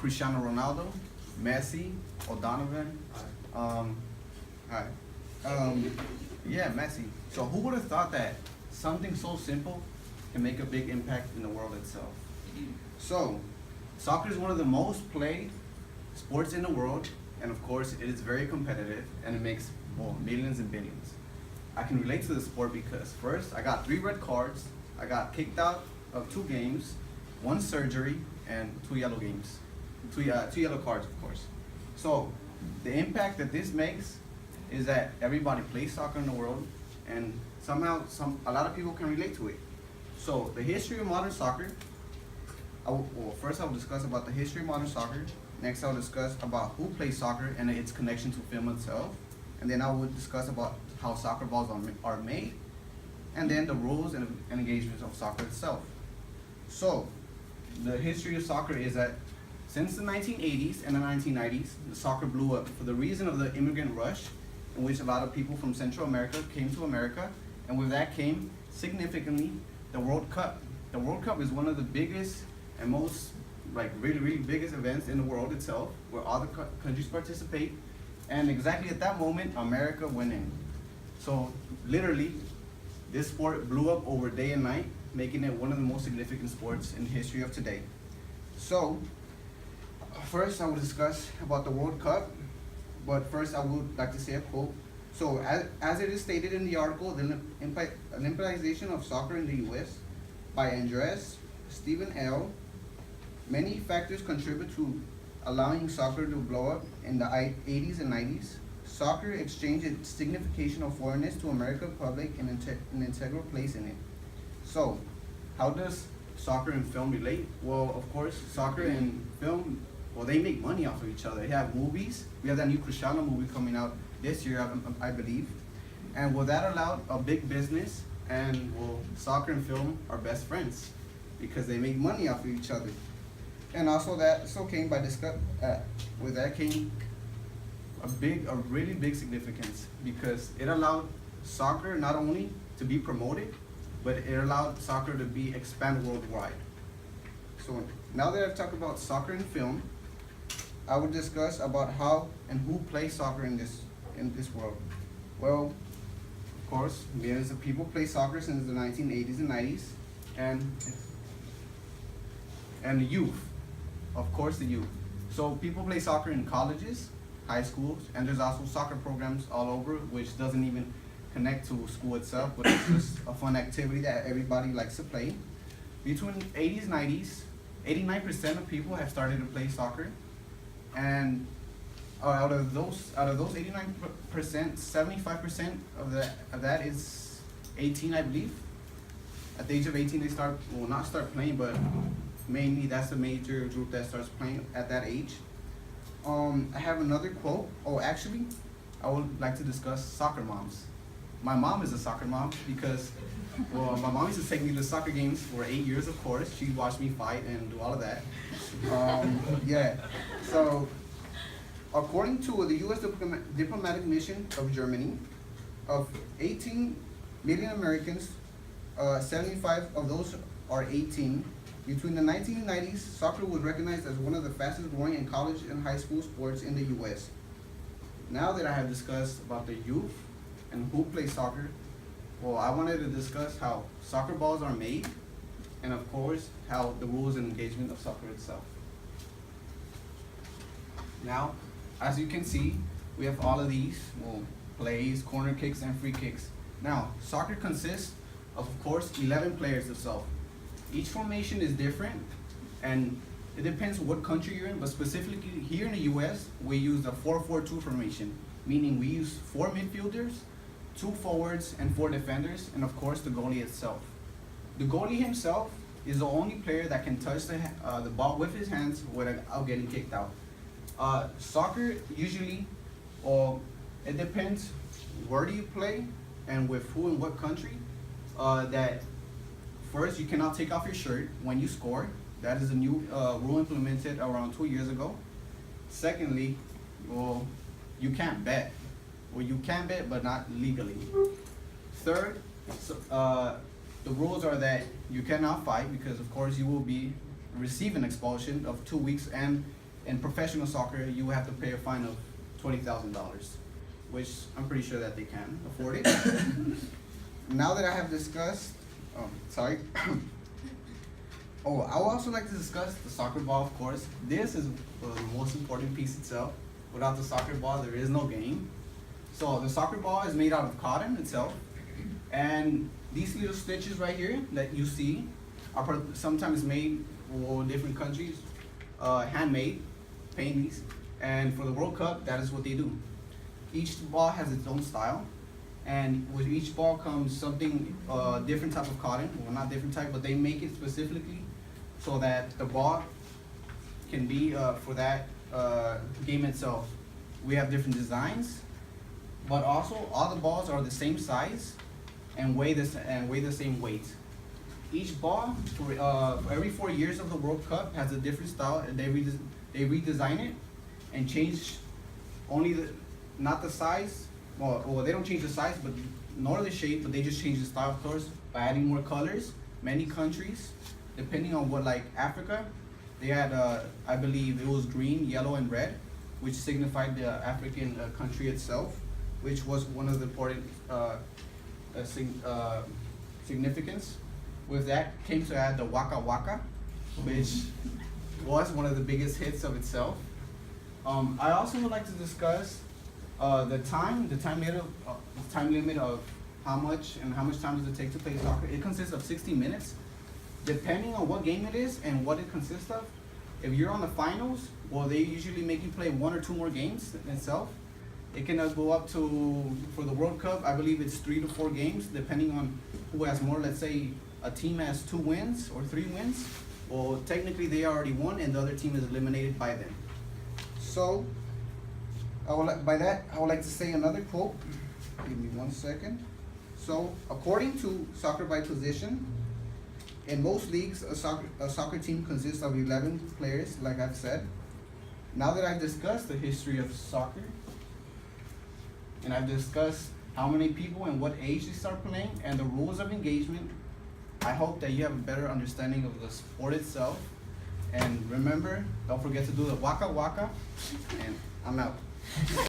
Cristiano Ronaldo, Messi, O'Donovan. Hi. Yeah, Messi. So who would have thought that something so simple can make a big impact in the world itself? So, soccer is one of the most played sports in the world, and of course, it is very competitive, and it makes millions and billions. I can relate to the sport because first, I got 3 red cards, I got kicked out of 2 games, 1 surgery, and 2 yellow games, 2 yellow cards, of course. So, the impact that this makes is that everybody plays soccer in the world, and somehow a lot of people can relate to it. So, the history of modern soccer. First I'll discuss about the history of modern soccer. Next I'll discuss about who plays soccer and its connection to film itself. And then I will discuss about how soccer balls are made. And then the rules and engagements of soccer itself. So, the history of soccer is that since the 1980s and the 1990s, the soccer blew up for the reason of the immigrant rush, in which a lot of people from Central America came to America. And with that came, significantly, the World Cup. The World Cup is one of the biggest and most really biggest events in the world itself, where all the countries participate, and exactly at that moment America went in. So literally this sport blew up over day and night, making it one of the most significant sports in the history of today. So first I will discuss about the World Cup, but first I would like to say a quote. So as it is stated in the article, the Olympicization of soccer in the US by Andres Stephen L. Many factors contribute to allowing soccer to blow up in the 80s and 90s. Soccer exchanged its signification of foreignness to American public and an integral place in it. So, how does soccer and film relate? Well, of course, soccer and film, well, they make money off of each other. They have movies. We have that new Cristiano movie coming out this year, I believe. And well, that allowed a big business, and well, soccer and film are best friends because they make money off of each other. And also came with that came a really big significance, because it allowed soccer not only to be promoted, but it allowed soccer to be expanded worldwide. So now that I've talked about soccer and film, I will discuss about how and who plays soccer in this world. Well, of course, millions of people play soccer since the 1980s and 90s, and the youth. Of course, the youth. So people play soccer in colleges, high schools, and there's also soccer programs all over, which doesn't even connect to school itself, but it's just a fun activity that everybody likes to play. Between 80s and 90s, 89% of people have started to play soccer, and out of those 89%, 75% of that is 18, I believe. At the age of 18, they not start playing, but mainly that's the major group that starts playing at that age. I have another quote. Oh, actually, I would like to discuss soccer moms. My mom is a soccer mom because, well, my mom used to take me to soccer games for 8 years, of course. She'd watch me fight and do all of that. Yeah. So, according to the U.S. diplomatic mission of Germany, of 18 million Americans, 75 of those are 18. Between the 1990s, soccer was recognized as one of the fastest growing in college and high school sports in the U.S. Now that I have discussed about the youth and who plays soccer, well, I wanted to discuss how soccer balls are made, and of course, how the rules and engagement of soccer itself. Now, as you can see, we have all of these, well, plays, corner kicks, and free kicks. Now, soccer consists of course, 11 players itself. Each formation is different, and it depends what country you're in, but specifically here in the US, we use the 4-4-2 formation, meaning we use 4 midfielders, 2 forwards, and 4 defenders, and of course the goalie itself. The goalie himself is the only player that can touch the ball with his hands without getting kicked out. Soccer usually, it depends where do you play and with who and what country. That first, you cannot take off your shirt when you score. That is a new rule implemented around 2 years ago. Secondly, well, you can't bet. Well, you can bet, but not legally. Third, the rules are that you cannot fight because, of course, you will be receiving expulsion of 2 weeks, and in professional soccer, you would have to pay a fine of $20,000, which I'm pretty sure that they can afford it. Now that I have discussed, sorry. Oh, I would also like to discuss the soccer ball, of course. This is the most important piece itself. Without the soccer ball, there is no game. So the soccer ball is made out of cotton itself. And these little stitches right here that you see are sometimes made for different countries, handmade, paintings. And for the World Cup, that is what they do. Each ball has its own style. And with each ball comes something, different type of cotton. Well, not different type, but they make it specifically so that the ball can be for that game itself. We have different designs, but also all the balls are the same size and weigh the same weight. Each ball for every 4 years of the World Cup has a different style, and they redesign it and change only not the size. Well, they don't change the size, but nor the shape, but they just change the style, of course, by adding more colors. Many countries, depending on what, like Africa, they had, I believe it was green, yellow, and red, which signified the African country itself, which was one of the important significance. With that came to add the Waka Waka, which was one of the biggest hits of itself. I also would like to discuss the time limit of how much time does it take to play soccer. It consists of 60 minutes, depending on what game it is and what it consists of. If you're on the finals, well, they usually make you play 1 or 2 more games itself. It can go up to, for the World Cup, I believe it's 3 to 4 games, depending on who has more. Let's say a team has 2 wins or 3 wins. Well, technically they already won, and the other team is eliminated by them. So, by that, I would like to say another quote. Give me 1 second. So, according to Soccer by Position, in most leagues, a soccer team consists of 11 players, like I've said. Now that I've discussed the history of soccer, and I've discussed how many people and what age they start playing, and the rules of engagement, I hope that you have a better understanding of the sport itself. And remember, don't forget to do the Waka Waka, and I'm out.